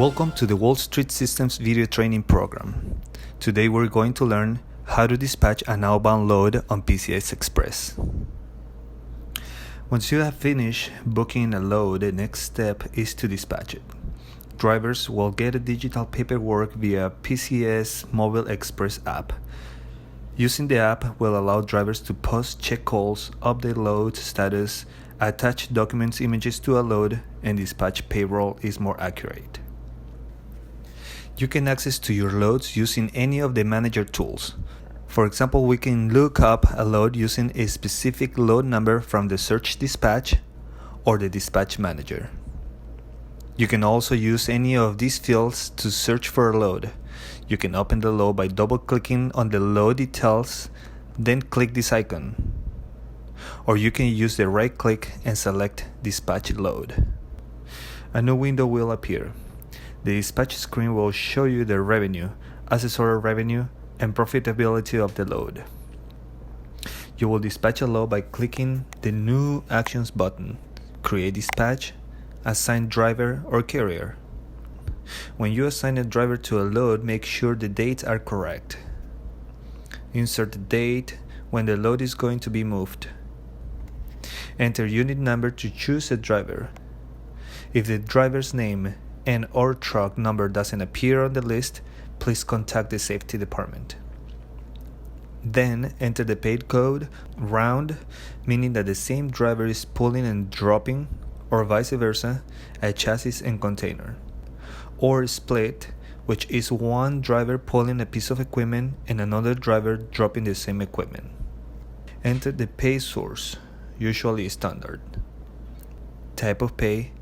Welcome to the Wall Street Systems video training program. Today we're going to learn how to dispatch an outbound load on PCS Express. Once you have finished booking a load, the next step is to dispatch it. Drivers will get a digital paperwork via PCS Mobile Express app. Using the app will allow drivers to post check calls, update load status, attach documents images to a load, and dispatch payroll is more accurate. You can access to your loads using any of the manager tools. For example, we can look up a load using a specific load number from the search dispatch or the dispatch manager. You can also use any of these fields to search for a load. You can open the load by double-clicking on the load details, then click this icon. Or you can use the right-click and select Dispatch Load. A new window will appear. The dispatch screen will show you the revenue, accessory revenue, and profitability of the load. You will dispatch a load by clicking the New Actions button, Create Dispatch, Assign Driver or Carrier. When you assign a driver to a load, make sure the dates are correct. Insert the date when the load is going to be moved. Enter unit number to choose a driver. If the driver's name and/or truck number doesn't appear on the list, please contact the safety department. Then enter the paid code, round, meaning that the same driver is pulling and dropping, or vice versa, a chassis and container. Or split, which is one driver pulling a piece of equipment and another driver dropping the same equipment. Enter the pay source, usually standard. Type of pay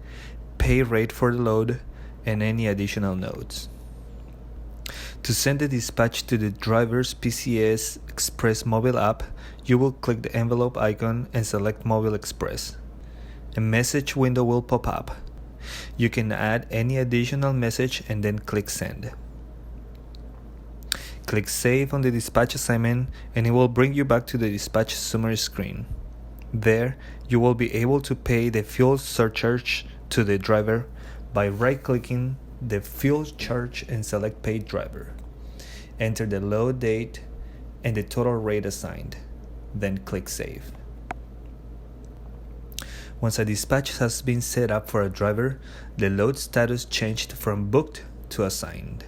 rate for the load, and any additional notes. To send the dispatch to the driver's PCS Express mobile app, you will click the envelope icon and select Mobile Express. A message window will pop up. You can add any additional message and then click Send. Click Save on the dispatch assignment and it will bring you back to the dispatch summary screen. There, you will be able to pay the fuel surcharge to the driver by right-clicking the fuel charge and select Paid Driver. Enter the load date and the total rate assigned, then click Save. Once a dispatch has been set up for a driver, the load status changed from booked to assigned.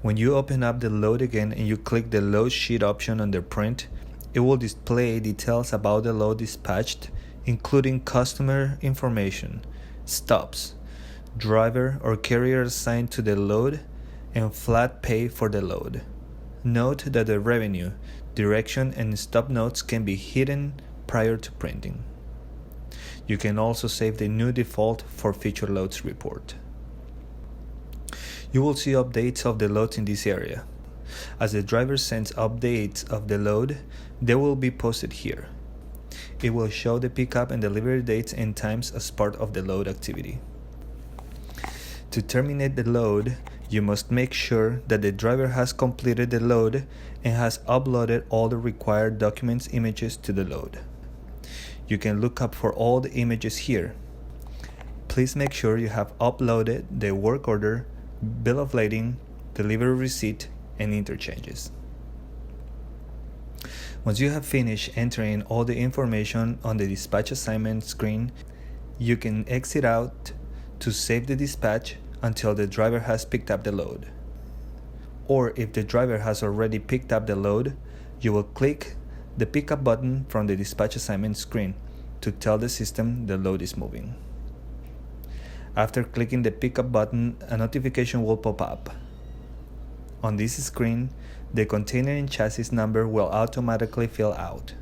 When you open up the load again and you click the load sheet option under Print, it will display details about the load dispatched, including customer information, stops, driver or carrier assigned to the load, and flat pay for the load. Note that the revenue, direction, and stop notes can be hidden prior to printing. You can also save the new default for future loads report. You will see updates of the loads in this area. As the driver sends updates of the load, they will be posted here. It will show the pickup and delivery dates and times as part of the load activity. To terminate the load, you must make sure that the driver has completed the load and has uploaded all the required documents images to the load. You can look up for all the images here. Please make sure you have uploaded the work order, bill of lading, delivery receipt, and interchanges. Once you have finished entering all the information on the dispatch assignment screen, you can exit out to save the dispatch until the driver has picked up the load. Or if the driver has already picked up the load, you will click the pickup button from the dispatch assignment screen to tell the system the load is moving. After clicking the pickup button, a notification will pop up. On this screen, the container and chassis number will automatically fill out.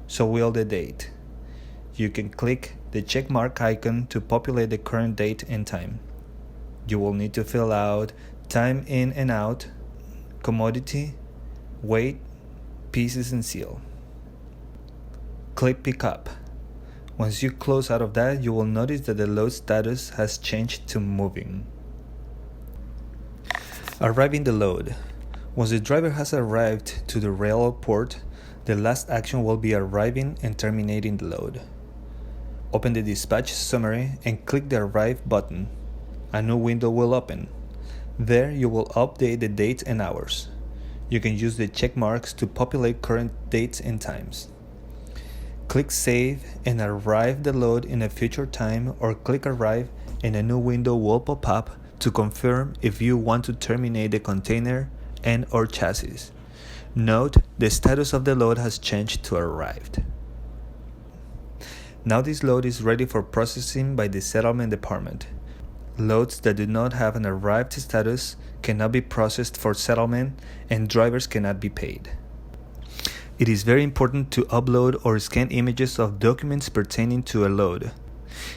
So will the date. You can click the check mark icon to populate the current date and time. You will need to fill out time in and out, commodity, weight, pieces, and seal. Click Pickup. Once you close out of that, you will notice that the load status has changed to moving. Arriving the load. Once the driver has arrived to the railroad port, the last action will be arriving and terminating the load. Open the dispatch summary and click the Arrive button. a new window will open. There you will update the dates and hours. You can use the check marks to populate current dates and times. Click Save and arrive the load in a future time, or click Arrive and a new window will pop up to confirm if you want to terminate the container and/or chassis. Note, the status of the load has changed to Arrived. Now this load is ready for processing by the settlement department. Loads that do not have an arrived status cannot be processed for settlement, and drivers cannot be paid. It is very important to upload or scan images of documents pertaining to a load.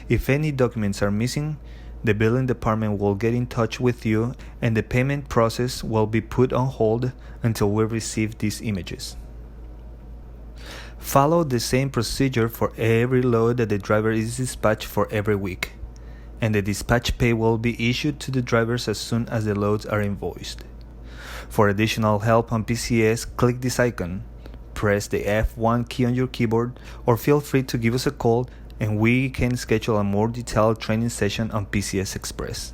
If any documents are missing, the billing department will get in touch with you and the payment process will be put on hold until we receive these images. Follow the same procedure for every load that the driver is dispatched for every week, and the dispatch pay will be issued to the drivers as soon as the loads are invoiced. For additional help on PCS, click this icon, press the F1 key on your keyboard, or feel free to give us a call and we can schedule a more detailed training session on PCS Express.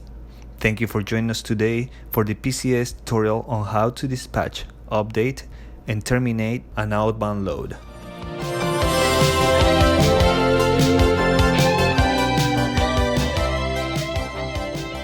Thank you for joining us today for the PCS tutorial on how to dispatch, update, and terminate an outbound load.